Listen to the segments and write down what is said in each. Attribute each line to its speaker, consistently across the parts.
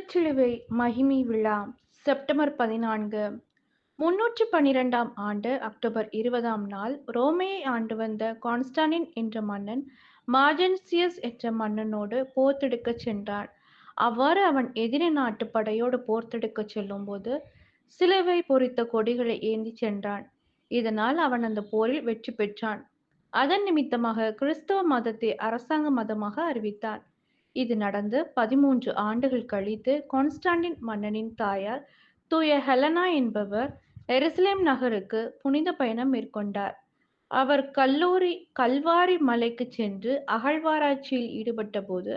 Speaker 1: திருச்சிலுவை மகிமை விழா செப்டம்பர் 14 312ஆம் ஆண்டு அக்டோபர் 20ஆம் நாள் ரோமையை ஆண்டு வந்த கான்ஸ்டாண்டின் என்ற மன்னன் மார்ஜென்சியஸ் என்ற மன்னனோடு போர் தொடுக்கச் சென்றான். அவ்வாறு அவன் எதிரி நாட்டு படையோடு போர் தொடுக்கச் செல்லும்போது சிலுவை பொறித்த கொடிகளை ஏந்திச் சென்றான். இதனால் அவன் அந்த போரில் வெற்றி பெற்றான். அதன் நிமித்தமாக கிறிஸ்தவ மதத்தை அரசாங்க மதமாக அறிவித்தான். இது நடந்து 13 ஆண்டுகள் கழித்து கான்ஸ்டாண்டின் மன்னனின் தாயார் தூய ஹெலனா என்பவர் எருசலேம் நகருக்கு புனித பயணம் மேற்கொண்டார். அவர் கல்வாரி மலைக்குச் சென்று அகழ்வாராய்ச்சியில் ஈடுபட்டபோது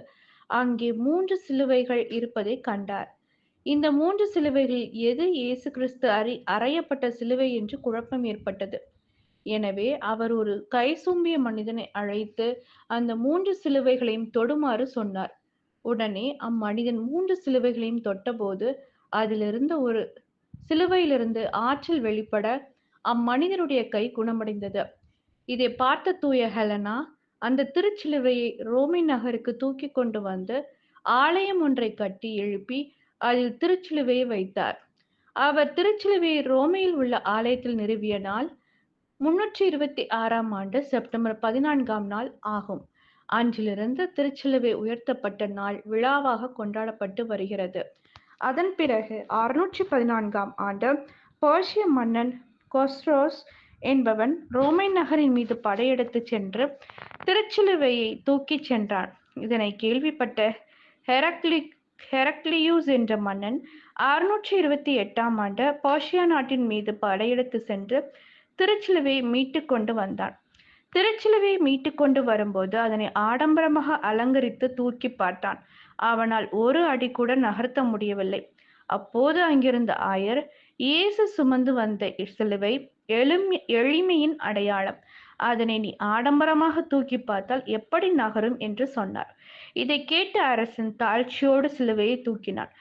Speaker 1: அங்கே 3 சிலுவைகள் இருப்பதைக் கண்டார். இந்த 3 சிலுவைகளில் எது இயேசு கிறிஸ்து அறையப்பட்ட சிலுவை என்று குழப்பம் ஏற்பட்டது. எனவே அவர் ஒரு கைசூம்பிய மனிதனை அழைத்து அந்த 3 சிலுவைகளையும் தொடுமாறு சொன்னார். உடனே அம்மனிதன் 3 சிலுவைகளையும் தொட்டபோது அதிலிருந்து ஒரு சிலுவையிலிருந்து ஆற்றல் வெளிப்பட அம்மனிதனுடைய கை குணமடைந்தது. இதை பார்த்த தூய ஹெலனா அந்த திருச்சிலுவையை ரோமை நகருக்கு தூக்கி கொண்டு வந்து ஆலயம் ஒன்றை கட்டி எழுப்பி அதில் திருச்சிலுவையை வைத்தார். அவர் திருச்சிலுவையை ரோமையில் உள்ள ஆலயத்தில் நிறுவிய நாள் 326ஆம் ஆண்டு செப்டம்பர் 14ஆம் நாள் ஆகும். அன்றிலிருந்து திருச்சிலுவை உயர்த்தப்பட்ட நாள் விழாவாக கொண்டாடப்பட்டு வருகிறது. அதன் பிறகு 614ஆம் ஆண்டு பெர்சிய மன்னன் கொஸ்ரோஸ் என்பவன் ரோமை நகரின் மீது படையெடுத்துச் சென்று திருச்சிலுவையை தூக்கிச் சென்றான். இதனை கேள்விப்பட்ட ஹெரக்லியூஸ் என்ற மன்னன் 628ஆம் ஆண்டு பெர்சியா நாட்டின் மீது படையெடுத்து சென்று திருச்சிலுவையை மீட்டு கொண்டு வந்தான். திருச்சிலுவையை மீட்டு கொண்டு வரும்போது அதனை ஆடம்பரமாக அலங்கரித்து தூக்கி பார்த்தான். அவனால் ஒரு அடி கூட நகர்த்த முடியவில்லை. அப்போது அங்கிருந்த ஆயர், இயேசு சுமந்து வந்த சிலுவை எளிமையின் அடையாளம். அதனை நீ ஆடம்பரமாக தூக்கி பார்த்தால் எப்படி நகரும் என்று சொன்னார். இதை கேட்ட அரசன் தாழ்ச்சியோடு சிலுவையை தூக்கினான்.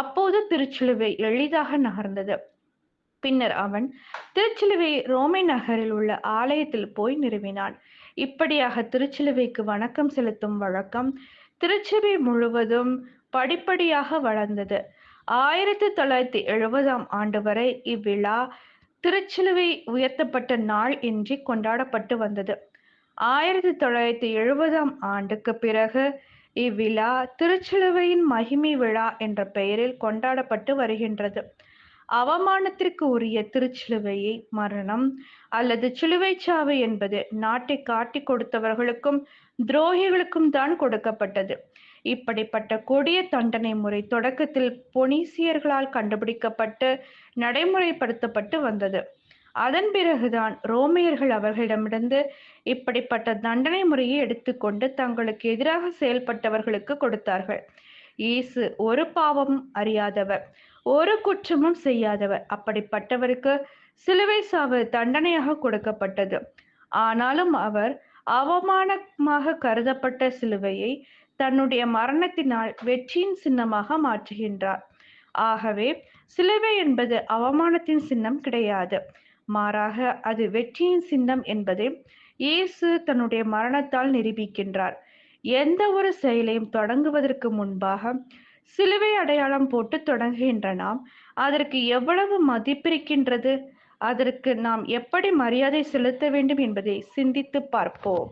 Speaker 1: அப்போது திருச்சிலுவை எளிதாக நகர்ந்தது. பின்னர் அவன் திருச்சிலுவையை ரோமை நகரில் உள்ள ஆலயத்தில் போய் நிறுவினான். இப்படியாக திருச்சிலுவைக்கு வணக்கம் செலுத்தும் வழக்கம் திருச்சபை முழுவதும் படிப்படியாக வளர்ந்தது. 1970ஆம் ஆண்டு வரை இவ்விழா திருச்சிலுவை உயர்த்தப்பட்ட நாள் என்று கொண்டாடப்பட்டு வந்தது. 1970ஆம் ஆண்டுக்கு பிறகு இவ்விழா திருச்சிலுவையின் மகிமை விழா என்ற பெயரில் கொண்டாடப்பட்டு வருகின்றது. அவமானத்திற்கு உரிய திருச்சிலுவையை மரணம் அல்லது சிலுவைச்சாவு என்பது நாட்டை காட்டிக் கொடுத்தவர்களுக்கும் துரோகிகளுக்கும் தான் கொடுக்கப்பட்டது. இப்படிப்பட்ட கொடிய தண்டனை முறை தொடக்கத்தில் பொனிசியர்களால் கண்டுபிடிக்கப்பட்டு நடைமுறைப்படுத்தப்பட்டு வந்தது. அதன் பிறகுதான் ரோமையர்கள் அவர்களிடமிருந்து இப்படிப்பட்ட தண்டனை முறையை எடுத்துக்கொண்டு தங்களுக்கு எதிராக செயல்பட்டவர்களுக்கு கொடுத்தார்கள். இயேசு ஒரு பாவமும் அறியாதவர், ஒரு குற்றமும் செய்யாதவர். அப்படிப்பட்டவருக்கு சிலுவை சாவு தண்டனையாக கொடுக்கப்பட்டது. ஆனாலும் அவர் அவமானமாக கருதப்பட்ட சிலுவையை தன்னுடைய மரணத்தினால் வெற்றியின் சின்னமாக மாற்றுகின்றார். ஆகவே சிலுவை என்பது அவமானத்தின் சின்னம் கிடையாது, மாறாக அது வெற்றியின் சின்னம் என்பதை இயேசு தன்னுடைய மரணத்தால் நிரூபிக்கின்றார். எந்த ஒரு செயலையும் தொடங்குவதற்கு முன்பாக சிலுவை அடையாளம் போட்டு தொடங்குகின்ற நாம் அதற்கு எவ்வளவு மதிப்பிருக்கின்றது, அதற்கு நாம் எப்படி மரியாதை செலுத்த வேண்டும் என்பதை சிந்தித்து பார்ப்போம்.